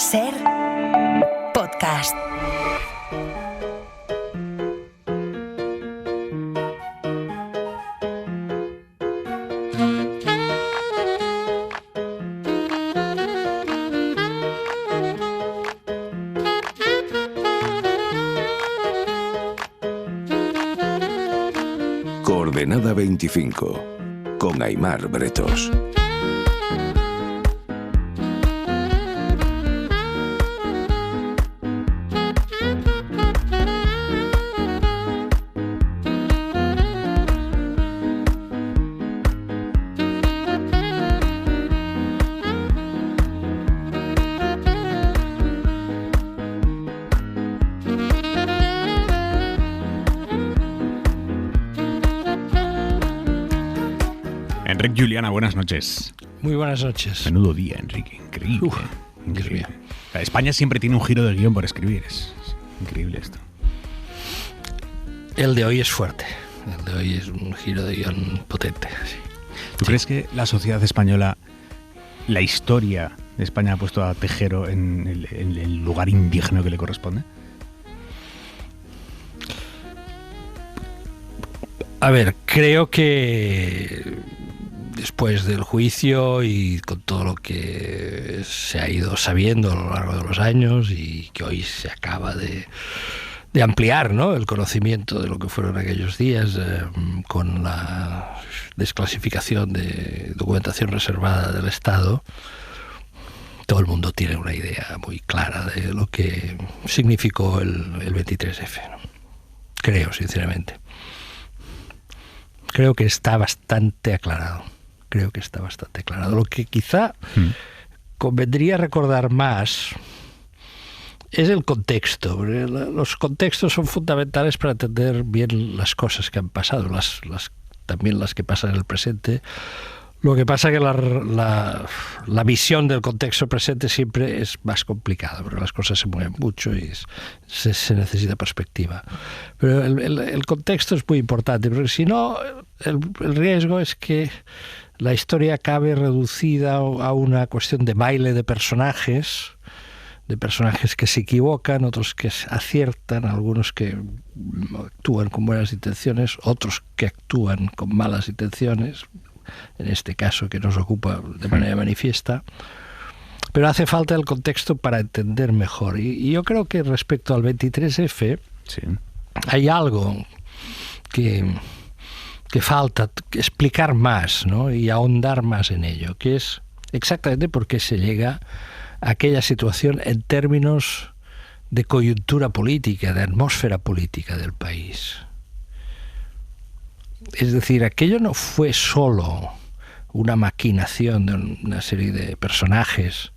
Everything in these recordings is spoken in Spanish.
Ser podcast. Coordenada 25, con Aimar Bretos. Enrique Juliana, buenas noches. Muy buenas noches. Menudo día, Enrique. Increíble. Increíble. O sea, España siempre tiene un giro de guión por escribir. Es increíble esto. El de hoy es fuerte. El de hoy es un giro de guión potente. Sí. ¿Tú crees que la sociedad española, la historia de España ha puesto a Tejero en el lugar indigno que le corresponde? A ver, creo que después del juicio y con todo lo que se ha ido sabiendo a lo largo de los años y que hoy se acaba de ampliar, ¿no?, el conocimiento de lo que fueron aquellos días con la desclasificación de documentación reservada del Estado, todo el mundo tiene una idea muy clara de lo que significó el 23F, ¿no? Creo, sinceramente. Creo que está bastante aclarado. Lo que quizá convendría recordar más es el contexto. Porque los contextos son fundamentales para entender bien las cosas que han pasado, también las que pasan en el presente. Lo que pasa es que la visión del contexto presente siempre es más complicada, porque las cosas se mueven mucho y se necesita perspectiva. Pero el contexto es muy importante, porque si no, el riesgo es que la historia acabe reducida a una cuestión de baile de personajes que se equivocan, otros que aciertan, algunos que actúan con buenas intenciones, otros que actúan con malas intenciones, en este caso que nos ocupa de manera manifiesta, pero hace falta el contexto para entender mejor. Y yo creo que respecto al 23F sí, hay algo que falta explicar más, ¿no?, y ahondar más en ello, que es exactamente por qué se llega a aquella situación en términos de coyuntura política, de atmósfera política del país. Es decir, aquello no fue solo una maquinación de una serie de personajes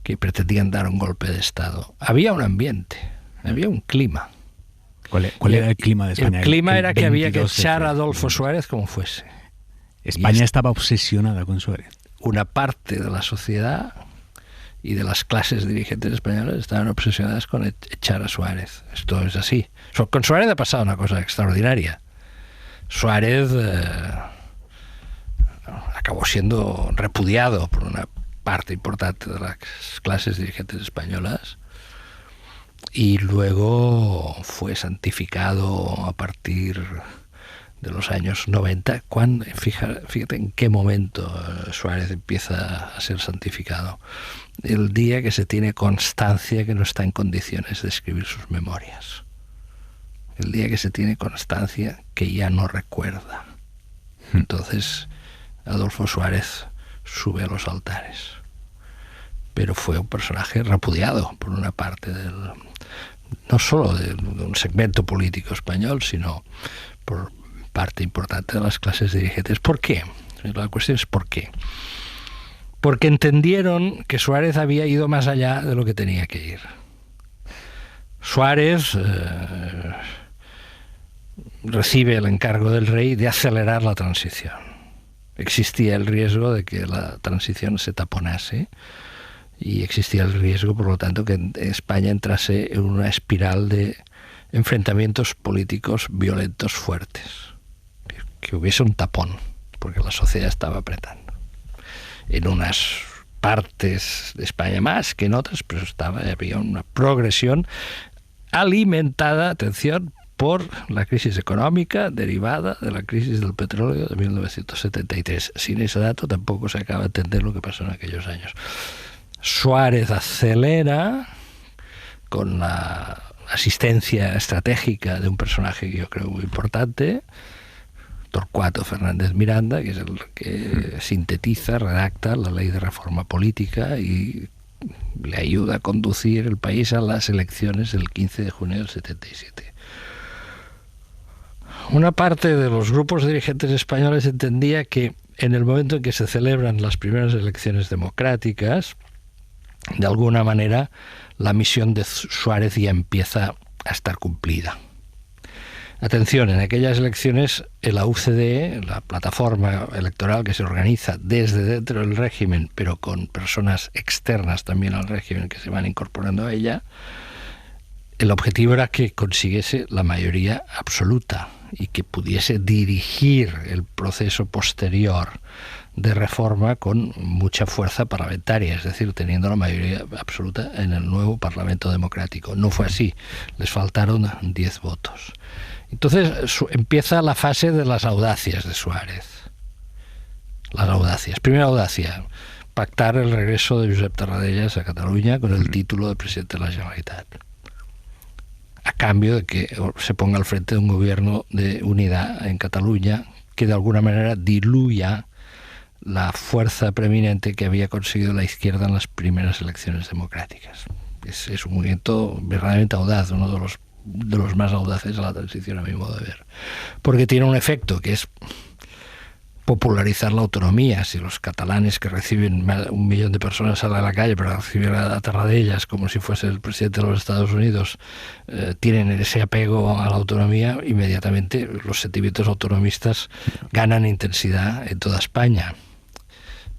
que pretendían dar un golpe de Estado. Había un ambiente, había un clima. ¿Cuál era el clima de España? El clima era que había que 22F. echar a Adolfo Suárez como fuese. España estaba obsesionada con Suárez. Una parte de la sociedad y de las clases dirigentes españolas estaban obsesionadas con echar a Suárez. Esto es así. Con Suárez ha pasado una cosa extraordinaria. Suárez acabó siendo repudiado por una parte importante de las clases dirigentes españolas y luego fue santificado a partir de los años 90, cuando, fíjate en qué momento Suárez empieza a ser santificado. El día que se tiene constancia que no está en condiciones de escribir sus memorias. El día que se tiene constancia que ya no recuerda. Entonces Adolfo Suárez sube a los altares. Pero fue un personaje repudiado por una parte no solo de un segmento político español, sino por parte importante de las clases dirigentes. ¿Por qué? La cuestión es ¿por qué? Porque entendieron que Suárez había ido más allá de lo que tenía que ir. Suárez recibe el encargo del rey de acelerar la transición. Existía el riesgo de que la transición se taponase y existía el riesgo, por lo tanto, que España entrase en una espiral de enfrentamientos políticos violentos fuertes, que hubiese un tapón, porque la sociedad estaba apretando en unas partes de España más que en otras, pero había una progresión alimentada, atención, por la crisis económica derivada de la crisis del petróleo de 1973. Sin ese dato tampoco se acaba de entender lo que pasó en aquellos años. Suárez acelera con la asistencia estratégica de un personaje que yo creo muy importante, Torcuato Fernández Miranda, que es el que sintetiza, redacta la ley de reforma política y le ayuda a conducir el país a las elecciones del 15 de junio del 77. Una parte de los grupos dirigentes españoles entendía que en el momento en que se celebran las primeras elecciones democráticas, de alguna manera la misión de Suárez ya empieza a estar cumplida. Atención, en aquellas elecciones la UCD, la plataforma electoral que se organiza desde dentro del régimen, pero con personas externas también al régimen que se van incorporando a ella, el objetivo era que consiguiese la mayoría absoluta y que pudiese dirigir el proceso posterior de reforma con mucha fuerza parlamentaria, es decir, teniendo la mayoría absoluta en el nuevo Parlamento Democrático. No fue así, les faltaron 10 votos. Entonces empieza la fase de las audacias de Suárez. Las audacias. Primera audacia, pactar el regreso de Josep Tarradellas a Cataluña con el título de presidente de la Generalitat, a cambio de que se ponga al frente de un gobierno de unidad en Cataluña que de alguna manera diluya la fuerza preeminente que había conseguido la izquierda en las primeras elecciones democráticas. Es un movimiento verdaderamente audaz, uno de los más audaces de la transición, a mi modo de ver, porque tiene un efecto que es popularizar la autonomía. Si los catalanes, que reciben 1 millón de personas salen a la calle para recibir a Tarradellas como si fuese el presidente de los Estados Unidos, tienen ese apego a la autonomía, inmediatamente los sentimientos autonomistas ganan intensidad en toda España,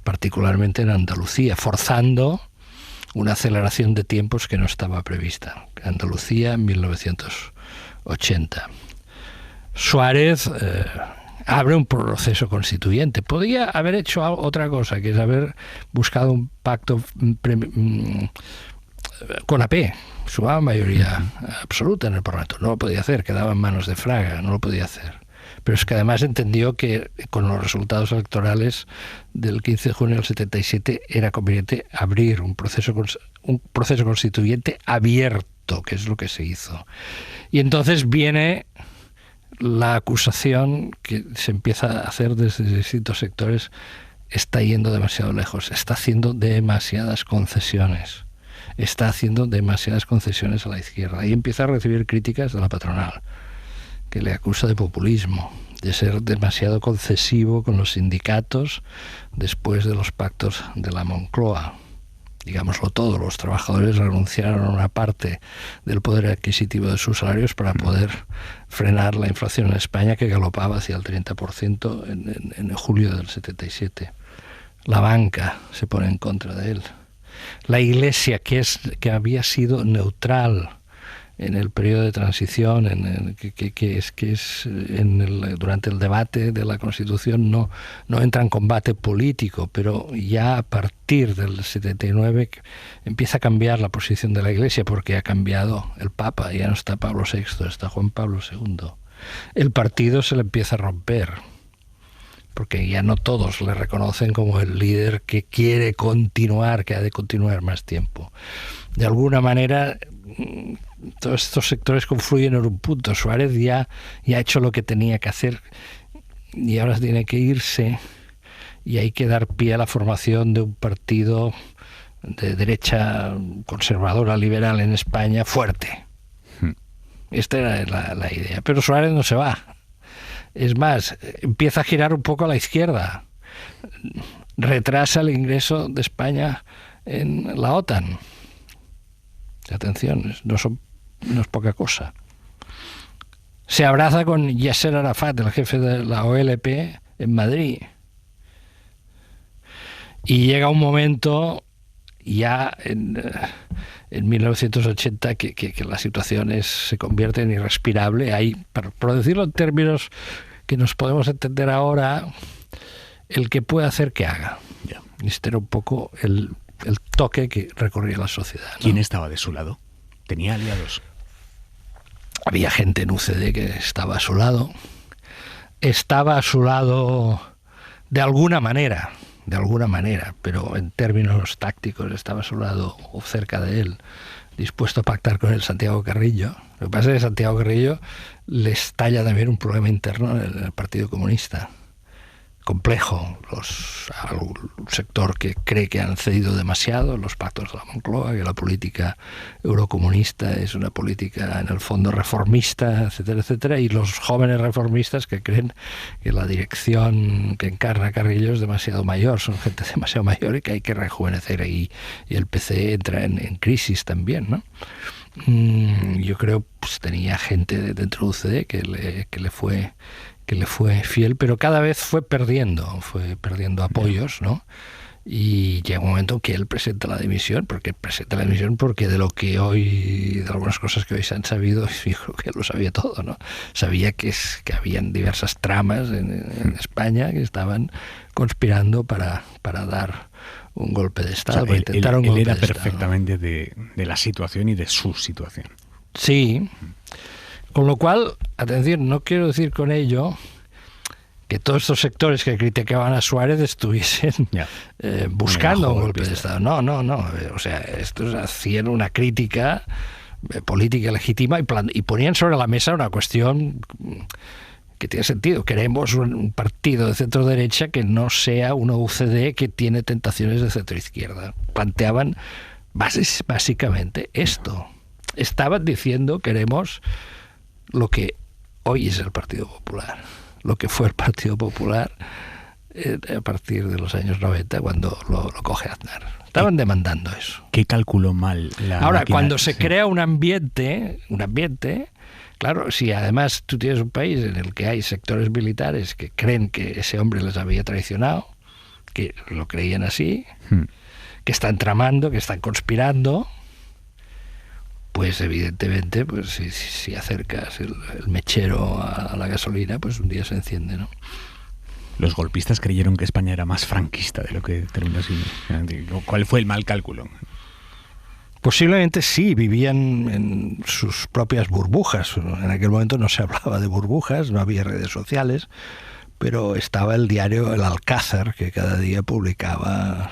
particularmente en Andalucía, forzando una aceleración de tiempos que no estaba prevista. Andalucía en 1980. Suárez abre un proceso constituyente. Podía haber hecho otra cosa, que es haber buscado un pacto con AP, su mayoría absoluta en el Parlamento. No lo podía hacer, quedaba en manos de Fraga, no lo podía hacer. Pero es que además entendió que con los resultados electorales del 15 de junio del 77 era conveniente abrir un proceso constituyente abierto, que es lo que se hizo. Y entonces viene la acusación que se empieza a hacer desde distintos sectores: está yendo demasiado lejos, está haciendo demasiadas concesiones, está haciendo demasiadas concesiones a la izquierda. Y empieza a recibir críticas de la patronal, que le acusa de populismo, de ser demasiado concesivo con los sindicatos después de los pactos de la Moncloa. Digámoslo todo, los trabajadores renunciaron a una parte del poder adquisitivo de sus salarios para poder frenar la inflación en España, que galopaba hacia el 30% en julio del 77. La banca se pone en contra de él. La Iglesia, que había sido neutral en el periodo de transición, durante el debate de la Constitución, no entra en combate político, pero ya a partir del 79 empieza a cambiar la posición de la Iglesia, porque ha cambiado el Papa, ya no está Pablo VI, está Juan Pablo II. El partido se le empieza a romper, porque ya no todos le reconocen como el líder que quiere continuar, que ha de continuar más tiempo. De alguna manera, todos estos sectores confluyen en un punto. Suárez ya ha hecho lo que tenía que hacer y ahora tiene que irse, y hay que dar pie a la formación de un partido de derecha conservadora liberal en España fuerte. Esta era la idea. Pero Suárez no se va. Es más, empieza a girar un poco a la izquierda. Retrasa el ingreso de España en la OTAN. Atención, no es poca cosa. Se abraza con Yasser Arafat, el jefe de la OLP, en Madrid. Y llega un momento, ya en 1980, que la situación se convierte en irrespirable. Hay, por decirlo en términos que nos podemos entender ahora, el que puede hacer que haga. Este era un poco el toque que recorría la sociedad, ¿no? ¿Quién estaba de su lado? ¿Tenía aliados? Había gente en UCD que estaba a su lado. Estaba a su lado de alguna manera, pero en términos tácticos estaba a su lado o cerca de él, dispuesto a pactar con el Santiago Carrillo. Lo que pasa es que Santiago Carrillo le estalla también un problema interno en el Partido Comunista. Complejo, un sector que cree que han cedido demasiado los pactos de la Moncloa, que la política eurocomunista es una política en el fondo reformista, etcétera, etcétera, y los jóvenes reformistas que creen que la dirección que encarna Carrillo es demasiado mayor, son gente demasiado mayor y que hay que rejuvenecer, y el PC entra en crisis también, ¿no? Yo creo pues tenía gente dentro de UCD que le fue fiel, pero cada vez fue perdiendo apoyos, ¿no? Y llega un momento que él presenta la dimisión, porque de lo que hoy, de algunas cosas que hoy se han sabido, yo creo que él lo sabía todo, ¿no? Sabía que habían diversas tramas en España que estaban conspirando para dar un golpe de Estado, para intentar un golpe de Estado. Él era perfectamente de la situación y de su situación. Sí. Con lo cual, atención, no quiero decir con ello que todos estos sectores que criticaban a Suárez estuviesen buscando un golpe de Estado. No. O sea, estos hacían una crítica política legítima y ponían sobre la mesa una cuestión que tiene sentido. Queremos un partido de centro-derecha que no sea una UCD que tiene tentaciones de centro-izquierda. Planteaban básicamente esto. Estaban diciendo queremos lo que hoy es el Partido Popular, lo que fue el Partido Popular a partir de los años 90 cuando lo coge Aznar. Estaban demandando eso. ¿Qué calculó mal la Ahora, máquina? cuando se crea un ambiente, claro, si además tú tienes un país en el que hay sectores militares que creen que ese hombre les había traicionado, que lo creían así, que están tramando, que están conspirando, pues evidentemente, pues si acercas el mechero a la gasolina, pues un día se enciende, ¿no? Los golpistas creyeron que España era más franquista de lo que terminó siendo. ¿Cuál fue el mal cálculo? Posiblemente sí, vivían en sus propias burbujas. En aquel momento no se hablaba de burbujas, no había redes sociales, pero estaba el diario El Alcázar, que cada día publicaba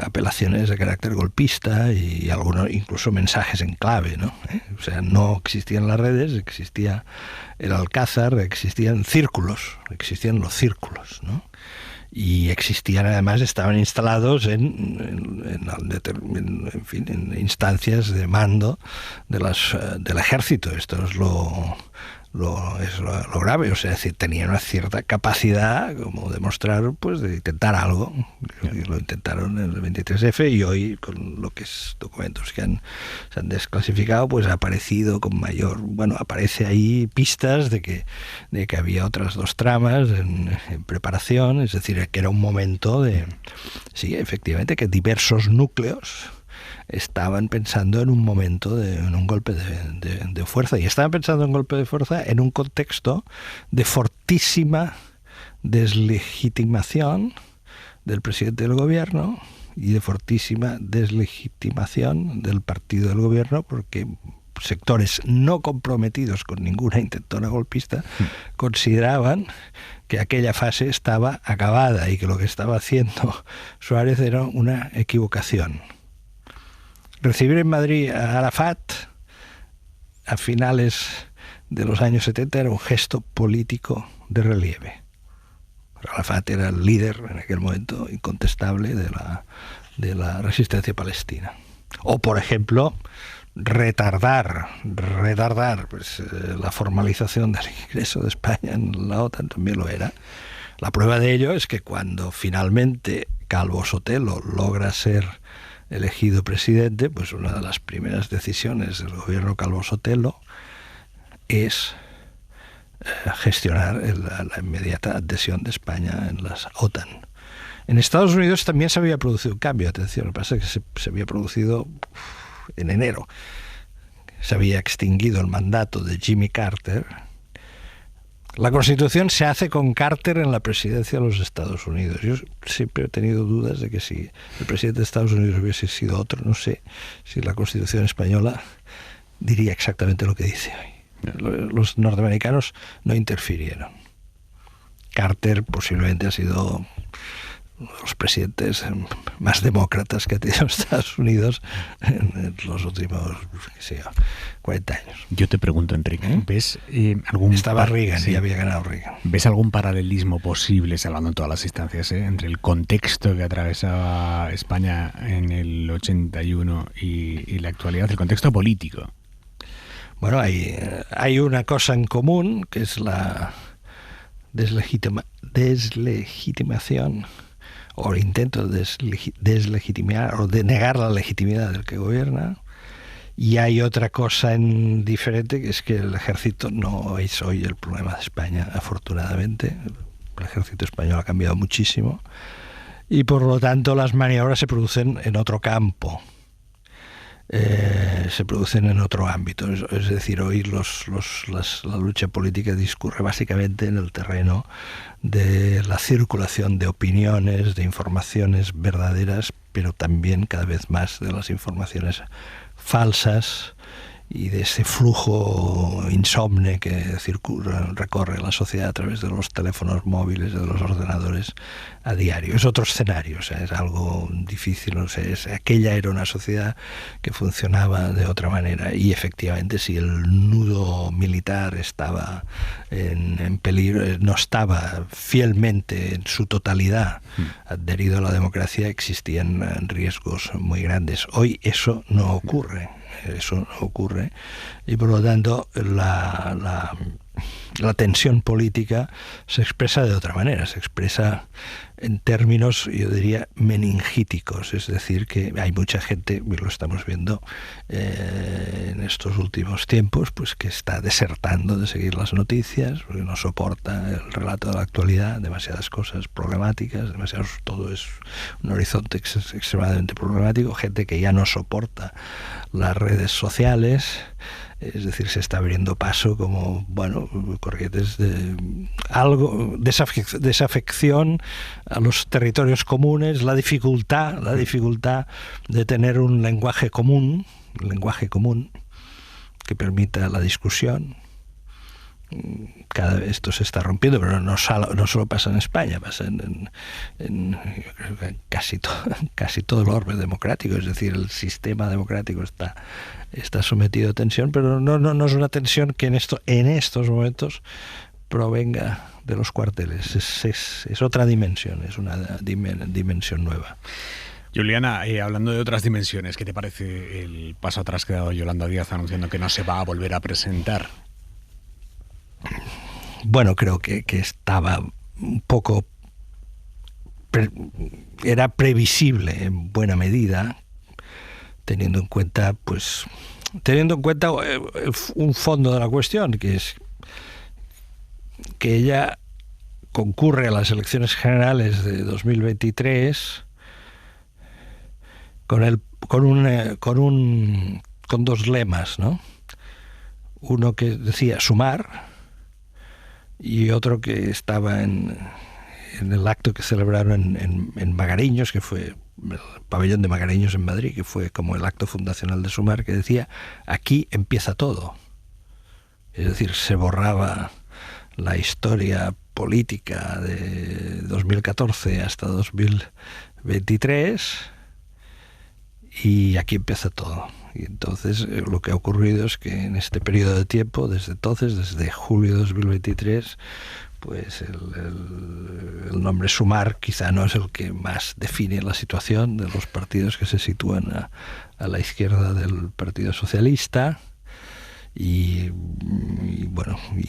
apelaciones de carácter golpista y algunos incluso mensajes en clave, ¿no? O sea, no existían las redes, existía el Alcázar, existían los círculos, ¿no? Y además estaban instalados en instancias de mando del ejército. Esto es lo grave, o sea, es decir, tenían una cierta capacidad como de mostrar, pues, de intentar algo. Lo intentaron en el 23F y hoy con lo que es documentos que se han desclasificado, pues ha aparecido aparece ahí pistas de que había otras dos tramas en preparación, es decir, que era un momento efectivamente, que diversos núcleos estaban pensando en un momento en un golpe de fuerza, y estaban pensando en un golpe de fuerza en un contexto de fortísima deslegitimación del presidente del gobierno y de fortísima deslegitimación del partido del gobierno, porque sectores no comprometidos con ninguna intentona golpista consideraban que aquella fase estaba acabada y que lo que estaba haciendo Suárez era una equivocación. Recibir en Madrid a Arafat a finales de los años 70 era un gesto político de relieve. Arafat era el líder en aquel momento incontestable de la resistencia palestina. O, por ejemplo, retardar pues, la formalización del ingreso de España en la OTAN también lo era. La prueba de ello es que cuando finalmente Calvo Sotelo logra ser elegido presidente, pues una de las primeras decisiones del gobierno Calvo Sotelo es gestionar la inmediata adhesión de España en las OTAN. En Estados Unidos también se había producido un cambio, atención, lo que pasa es que se había producido en enero. Se había extinguido el mandato de Jimmy Carter, La Constitución se hace con Carter en la presidencia de los Estados Unidos. Yo siempre he tenido dudas de que si el presidente de Estados Unidos hubiese sido otro, no sé si la Constitución española diría exactamente lo que dice hoy. Los norteamericanos no interfirieron. Carter posiblemente ha sido uno de los presidentes más demócratas que ha tenido Estados Unidos en los últimos, 40 años. Yo te pregunto, Enrique, ¿ves algún... Estaba Reagan, sí, y había ganado Reagan. ¿Ves algún paralelismo posible, salvando en todas las instancias, entre el contexto que atravesaba España en el 81 y la actualidad, el contexto político? Bueno, hay una cosa en común, que es la deslegitimación o el intento de deslegitimar o de negar la legitimidad del que gobierna, y hay otra cosa diferente, que es que el ejército no es hoy el problema de España, afortunadamente. El ejército español ha cambiado muchísimo y por lo tanto las maniobras se producen en otro campo, se producen en otro ámbito. Es decir, hoy la lucha política discurre básicamente en el terreno de la circulación de opiniones, de informaciones verdaderas, pero también cada vez más de las informaciones falsas y de ese flujo insomne que recorre la sociedad a través de los teléfonos móviles, de los ordenadores a diario. Es otro escenario, o sea, es algo difícil, no sé, aquella era una sociedad que funcionaba de otra manera, y efectivamente si el nudo militar estaba en peligro, no estaba fielmente en su totalidad adherido a la democracia, existían riesgos muy grandes. Hoy eso no ocurre. Y por lo tanto la tensión política se expresa de otra manera, se expresa en términos, yo diría, meningíticos, es decir, que hay mucha gente, y lo estamos viendo en estos últimos tiempos, pues que está desertando de seguir las noticias, porque no soporta el relato de la actualidad, demasiadas cosas problemáticas, todo es un horizonte extremadamente problemático, gente que ya no soporta las redes sociales. Es decir, se está abriendo paso como, corrientes de algo, desafección a los territorios comunes, la dificultad de tener un lenguaje común que permita la discusión. Cada vez esto se está rompiendo, pero no solo pasa en España, pasa en casi todo el orbe democrático. Es decir, el sistema democrático está sometido a tensión, pero no es una tensión que en estos momentos provenga de los cuarteles. Es otra dimensión, es una dimensión nueva. Juliana, hablando de otras dimensiones, ¿qué te parece el paso atrás que ha dado Yolanda Díaz anunciando que no se va a volver a presentar? Bueno, creo que estaba un poco... Era previsible en buena medida, teniendo en cuenta un fondo de la cuestión, que es que ella concurre a las elecciones generales de 2023 con dos lemas, ¿no? Uno que decía sumar y otro que estaba en el acto que celebraron en Magariños, que fue el pabellón de Magariños en Madrid, que fue como el acto fundacional de Sumar, que decía aquí empieza todo. Es decir, se borraba la historia política de 2014 hasta 2023 y aquí empieza todo. Y entonces lo que ha ocurrido es que en este periodo de tiempo, desde julio de 2023, pues el nombre Sumar quizá no es el que más define la situación de los partidos que se sitúan a la izquierda del Partido Socialista. Y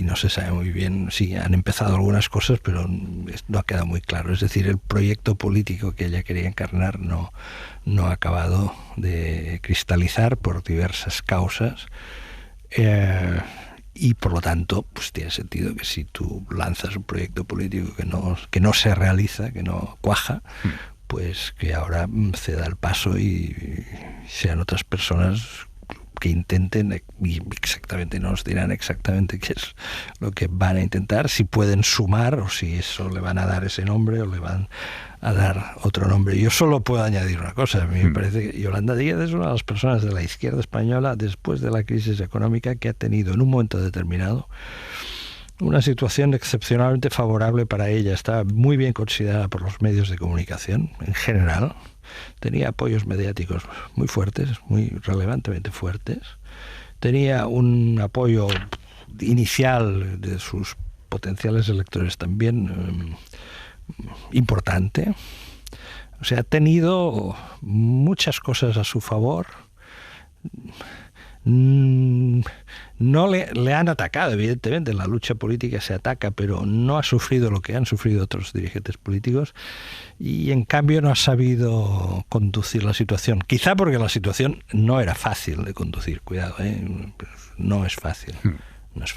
no se sabe muy bien, sí, han empezado algunas cosas, pero no ha quedado muy claro. Es decir, el proyecto político que ella quería encarnar no ha acabado de cristalizar por diversas causas, y por lo tanto pues tiene sentido que si tú lanzas un proyecto político que no se realiza, que no cuaja, pues que ahora ceda el paso y sean otras personas que intenten, y exactamente nos dirán exactamente qué es lo que van a intentar, si pueden sumar o si eso le van a dar ese nombre o le van a dar otro nombre. Yo solo puedo añadir una cosa. A mí me parece que Yolanda Díaz es una de las personas de la izquierda española después de la crisis económica que ha tenido en un momento determinado una situación excepcionalmente favorable para ella. Estaba muy bien considerada por los medios de comunicación en general. Tenía apoyos mediáticos muy fuertes, muy relevantemente fuertes. Tenía un apoyo inicial de sus potenciales electores también importante. O sea, ha tenido muchas cosas a su favor. No le han atacado, evidentemente, en la lucha política se ataca, pero no ha sufrido lo que han sufrido otros dirigentes políticos y en cambio no ha sabido conducir la situación. Quizá porque la situación no era fácil de conducir, cuidado, no es fácil. No es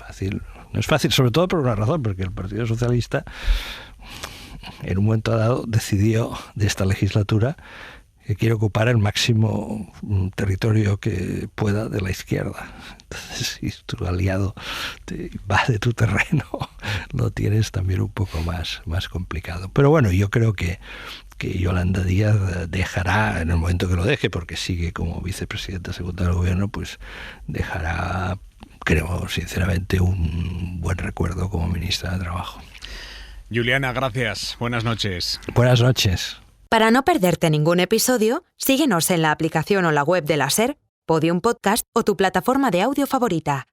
fácil, sobre todo por una razón, porque el Partido Socialista en un momento dado decidió de esta legislatura que quiere ocupar el máximo territorio que pueda de la izquierda. Entonces, si tu aliado te va de tu terreno, lo tienes también un poco más complicado. Pero bueno, yo creo que Yolanda Díaz dejará, en el momento que lo deje, porque sigue como vicepresidenta segunda del gobierno, pues dejará, creo sinceramente, un buen recuerdo como ministra de Trabajo. Juliana, gracias. Buenas noches. Buenas noches. Para no perderte ningún episodio, síguenos en la aplicación o la web de la SER, Podium Podcast o tu plataforma de audio favorita.